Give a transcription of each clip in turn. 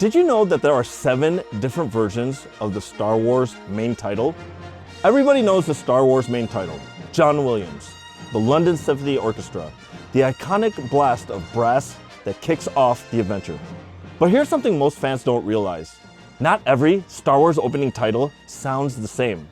Did you know that there are 7 different versions of the Star Wars main title? Everybody knows the Star Wars main title, John Williams, the London Symphony Orchestra, the iconic blast of brass that kicks off the adventure. But here's something most fans don't realize. Not every Star Wars opening title sounds the same.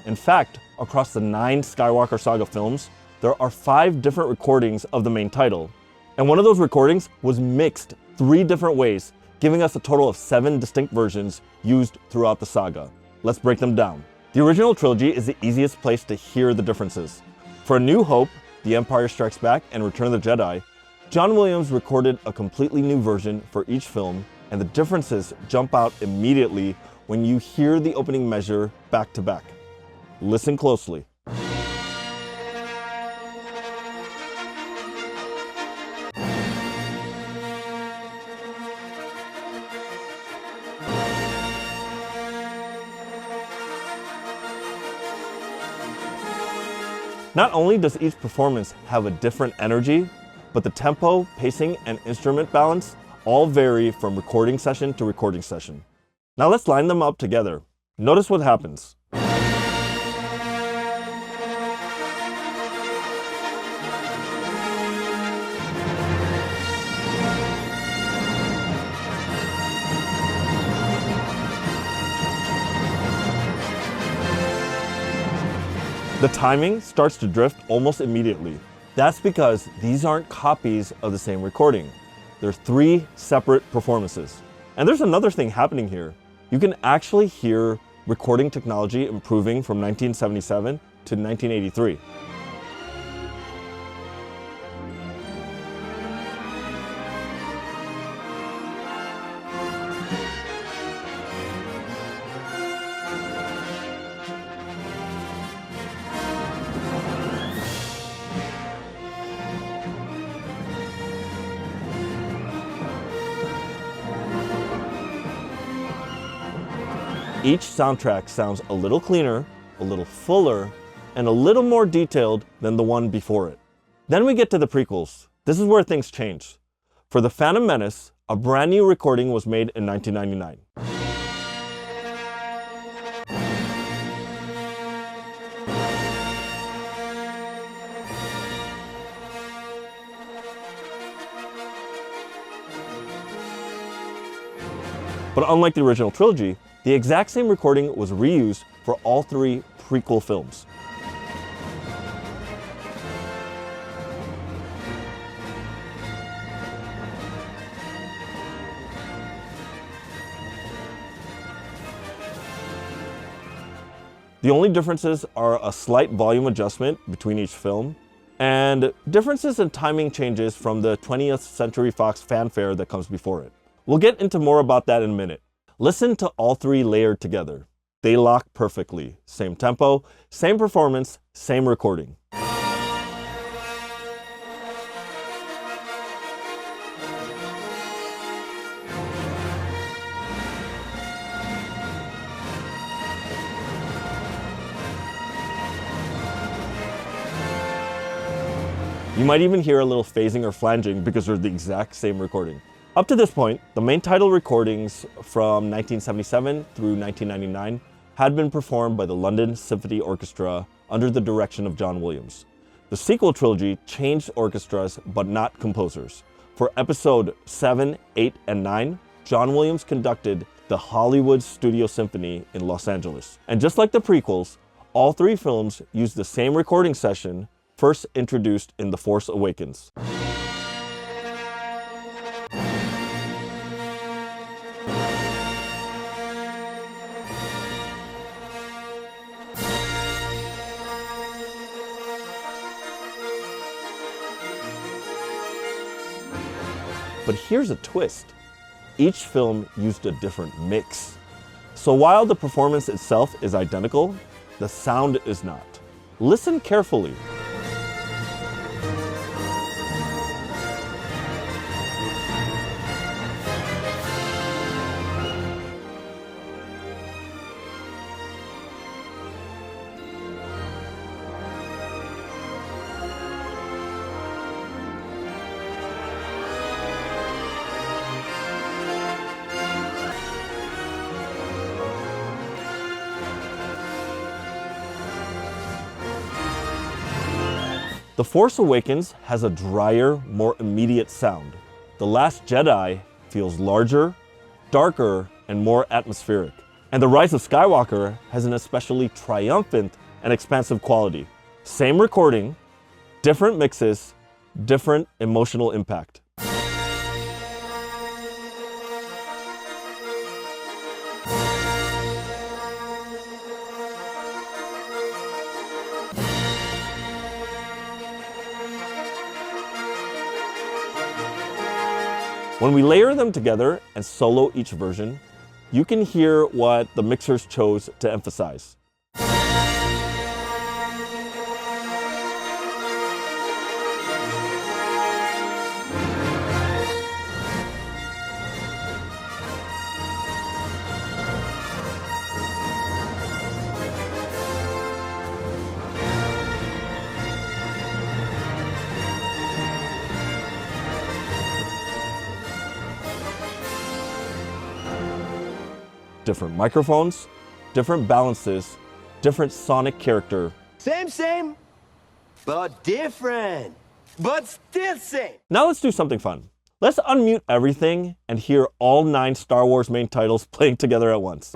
In fact, across the 9 Skywalker Saga films, there are 5 different recordings of the main title. And one of those recordings was mixed 3 different ways, giving us a total of 7 distinct versions used throughout the saga. Let's break them down. The original trilogy is the easiest place to hear the differences. For A New Hope, The Empire Strikes Back, and Return of the Jedi, John Williams recorded a completely new version for each film, and the differences jump out immediately when you hear the opening measure back to back. Listen closely. Not only does each performance have a different energy, but the tempo, pacing, and instrument balance all vary from recording session to recording session. Now let's line them up together. Notice what happens. The timing starts to drift almost immediately. That's because these aren't copies of the same recording. They're 3 separate performances. And there's another thing happening here. You can actually hear recording technology improving from 1977 to 1983. Each soundtrack sounds a little cleaner, a little fuller, and a little more detailed than the one before it. Then we get to the prequels. This is where things change. For The Phantom Menace, a brand new recording was made in 1999. But unlike the original trilogy, the exact same recording was reused for all 3 prequel films. The only differences are a slight volume adjustment between each film, and differences in timing changes from the 20th Century Fox Fanfare that comes before it. We'll get into more about that in a minute. Listen to all 3 layered together. They lock perfectly. Same tempo, same performance, same recording. You might even hear a little phasing or flanging because they're the exact same recording. Up to this point, the main title recordings from 1977 through 1999 had been performed by the London Symphony Orchestra under the direction of John Williams. The sequel trilogy changed orchestras but not composers. For episode 7, 8, and 9, John Williams conducted the Hollywood Studio Symphony in Los Angeles. And just like the prequels, all 3 films used the same recording session first introduced in The Force Awakens. But here's a twist. Each film used a different mix. So while the performance itself is identical, the sound is not. Listen carefully. The Force Awakens has a drier, more immediate sound. The Last Jedi feels larger, darker, and more atmospheric. And The Rise of Skywalker has an especially triumphant and expansive quality. Same recording, different mixes, different emotional impact. When we layer them together and solo each version, you can hear what the mixers chose to emphasize. Different microphones, different balances, different sonic character. Same, but different, but still same. Now let's do something fun. Let's unmute everything and hear all 9 Star Wars main titles playing together at once.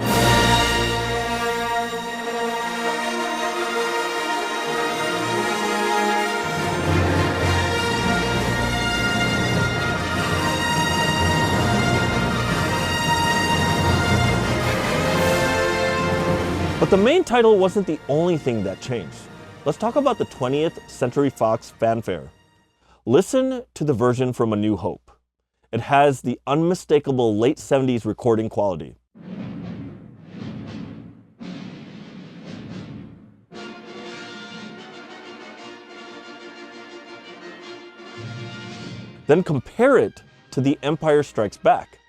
But the main title wasn't the only thing that changed. Let's talk about the 20th Century Fox Fanfare. Listen to the version from A New Hope. It has the unmistakable late 70s recording quality. Then compare it to The Empire Strikes Back.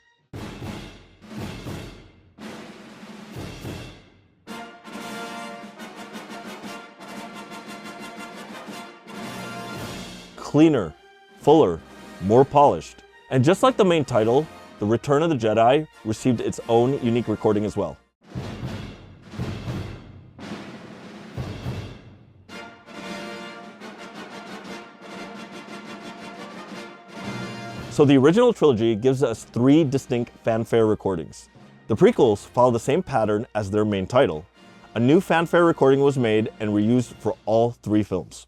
Cleaner, fuller, more polished. And just like the main title, The Return of the Jedi received its own unique recording as well. So the original trilogy gives us 3 distinct fanfare recordings. The prequels follow the same pattern as their main title. A new fanfare recording was made and reused for all 3 films.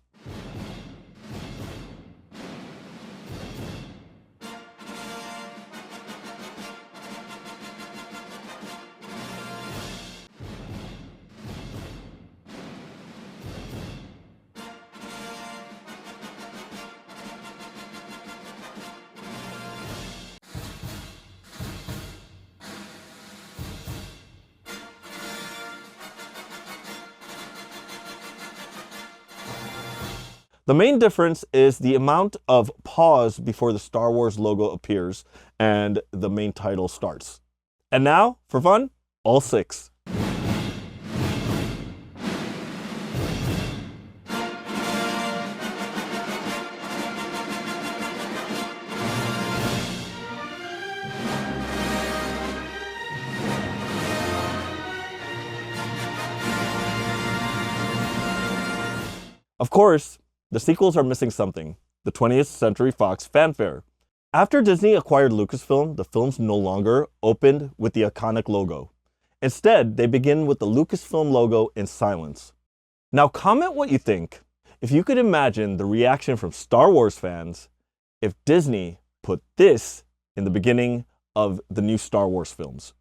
The main difference is the amount of pause before the Star Wars logo appears and the main title starts. And now, for fun, all 6. Of course, the sequels are missing something, the 20th Century Fox Fanfare. After Disney acquired Lucasfilm, the films no longer opened with the iconic logo. Instead, they begin with the Lucasfilm logo in silence. Now comment what you think if you could imagine the reaction from Star Wars fans if Disney put this in the beginning of the new Star Wars films.